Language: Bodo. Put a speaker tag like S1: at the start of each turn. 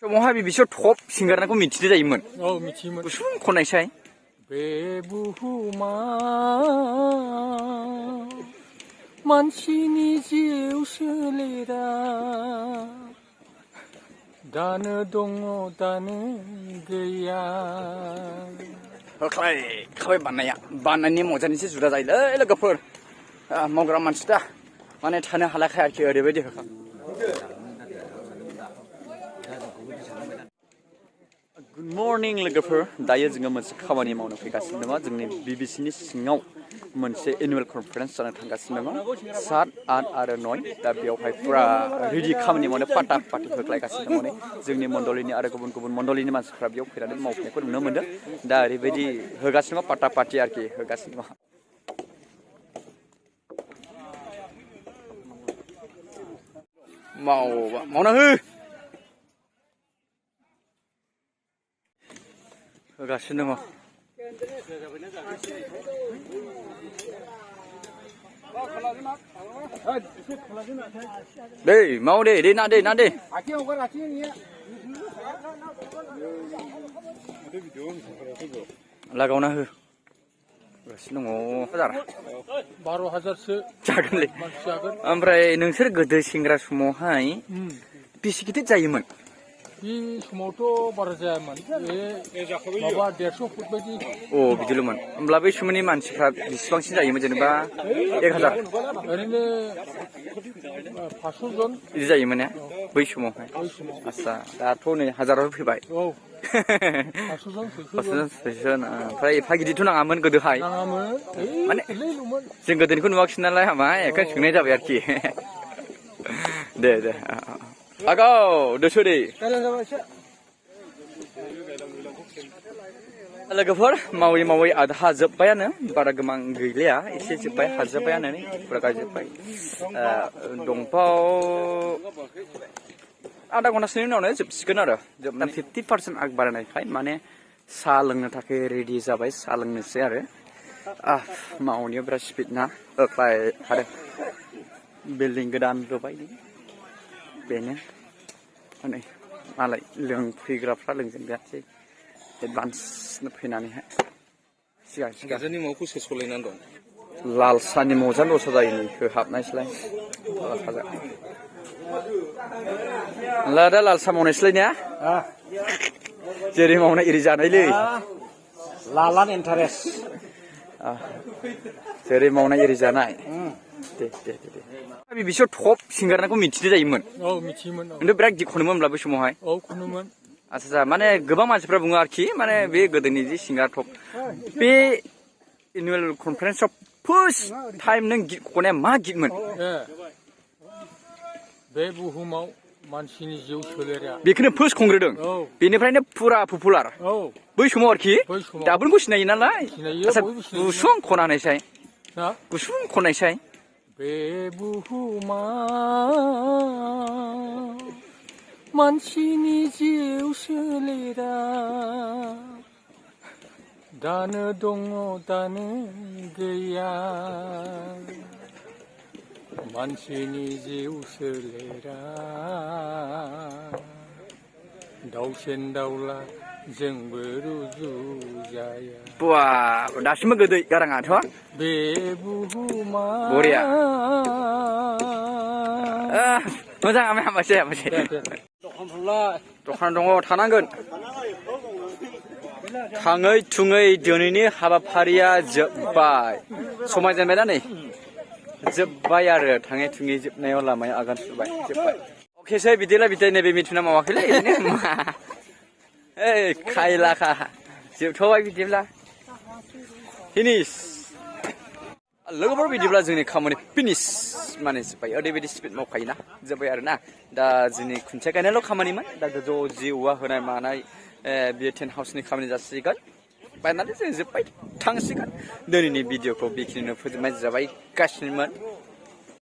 S1: समावहाय बिसोर टप सिंगारखौ मिथिनाय जायोमोन
S2: औ मिथियोमोन
S1: गुसुं खननायसाय
S2: बे बुहुमा मानसिनि जिउ सोलेरा दानो दङ दानो गैया
S1: खाबाय बाननायनि मजानिसो जुदा जायोलै लोगोफोर मावग्रा मानसि दा माने थानो हालाखाय आरोखि ओरैबायदि होखां गुड मर्निं लोगोफोर दायो जोङो मोनसे खामानि मावनो फैगासिनो दङ जोंनि बिबिसिनि सिङाव मोनसे एनुवेल कनफारेन्स जानो थांगासिनो दङ 7, 8 आरो 9 दा बेयावहाय फुरा रेडि खामानि मावनो पाटा पाटि होख्लायगासिनो दङ जोंनि मण्डलिनि आरो गुबुन गुबुन मण्डलिनि मानसिफ्रा बेयाव फैनानै मावफैनायखौ नुनो मोनदों दा ओरैबायदि होगासिनो दङ पाटा पाटि आरोखि होगासिनो दङ मावना हो होगासिनो दङ दे माव दे ना दे लागावना हो होगासिनो दङ
S2: 12,000सो
S1: जागोनलै
S2: मानसि जागोन
S1: ओमफ्राय नोंसोर गोदो सेंग्रा समावहाय बेसे गिदिर जायोमोन
S2: बे समावथ' बारा जायामोन बे माबा 150 फुट बायदि
S1: अ बिदिल'मोन होमब्ला बै समनि मानसिफ्रा बेसेबांसिन जायोमोन जेनेबा 1000
S2: ओरैनो 500 जन
S1: बिदि जायोमोन ने बै समावहाय आच्छा दाथ' नै हाजाराव फैबाय
S2: औ 500 जन
S1: 600 जन ओमफ्राय एफा गिदिरथ' नाङामोन गोदोहाय माने जों गोदोनिखौ नुवाखिसै नालाय हाबाय बेखायनो सोंनाय जाबाय आरोखि दे आगाव दोसोदे लोगोफोर मावै आधा जोब्बायानो बारा गोबां गैलिया एसे जोब्बाय हाजोब्बायानो फुरा गायजोब्बाय दंफाव आधा घन्टासोनि उनावनो जोबसिगोन आरो जोबनानै 50% आग बारायनायखाय माने साहा लोंनो थाखाय रेडि जाबाय साहा लोंनोसै आरो मावनायाव बिराद स्पिड ना आरो बिल्डिं गोदान लुबाय बेनो नै मालाय लोंफैग्राफ्रा लोंजोबगासै एडभान्स फैनानैहाय सिगां
S2: गोजोननि मावखौ सोसलायनानै दं
S1: लाल साहानि मजा दस्रा जायो नै होहाबनायसैलाय दा लाल साहा मावनायसैलाय ने जेरै मावनाय एरै जानायलै
S2: लालान इन्टारेस्ट
S1: जेरै मावनाय एरै जानाय दे बिसोर टप सिंगारखौ मिथिनाय जायोमोन
S2: औ मिथियोमोन
S1: खिन्थु बिराद गित खनोमोन होनब्ला बै समावहाय
S2: औ खनोमोन
S1: आच्छा माने गोबां मानसिफ्रा बुङो आरोखि माने बे गोदोनि जि सिंगार टप बे एनुवेल कनफारेन्सआव फार्स्ट टाइम नों गित खननाया मा गितमोन
S2: बे बुहुमाव मानसिनि जिउ सोलेरा
S1: बेखौनो फार्स्ट खनग्रोदों बेनिफ्रायनो फुरा पपुलार बै समाव आरोखि दाबोनखौ सिनायो नालाय गुसुं खननायसाय गुसुं खननायसाय
S2: बे बुहुमा मानसिनि जिउ सोलेरा दानो दङ दानो गैया मानसिनि जिउ सोलेरा दाउसेन दाउला जोंबो रुजुजाया
S1: बुवा दासिमबो गोदै गाराङाथ'
S2: बे बुहुमा
S1: बरिया मोजां हामबायसै दखान दङ थानांगोन थाङै थुङै दिनैनि हाबाफारिया जोब्बाय समाय जेनबाय दा नै जोब्बाय आरो थाङै थुङै जोबनायाव लामायाव आगान सुरबाय जोब्बाय अकेसै बिदिलाय नैबे मिथुना मावाखैलै ओरैनो खायलाखा जोबथ'बाय बिदिब्ला फिनिश लोगोफोर बिदिब्ला जोंनि खामानि फिनिश माने जोब्बाय ओरैबायदि स्पिड मावखायोना जोब्बाय आरो ना दा जोंनि खुन्थिया गायनायल' खामानिमोन दा गोजौ जि औवा होनाय मानाय बियो टेन्ट हाउसनि खामानि जासिगोन बायनानै जों जोब्बाय थांसिगोन दिनैनि भिडिअखौ बेखिनिनो फोजोबनाय जाबाय गासिनोमोन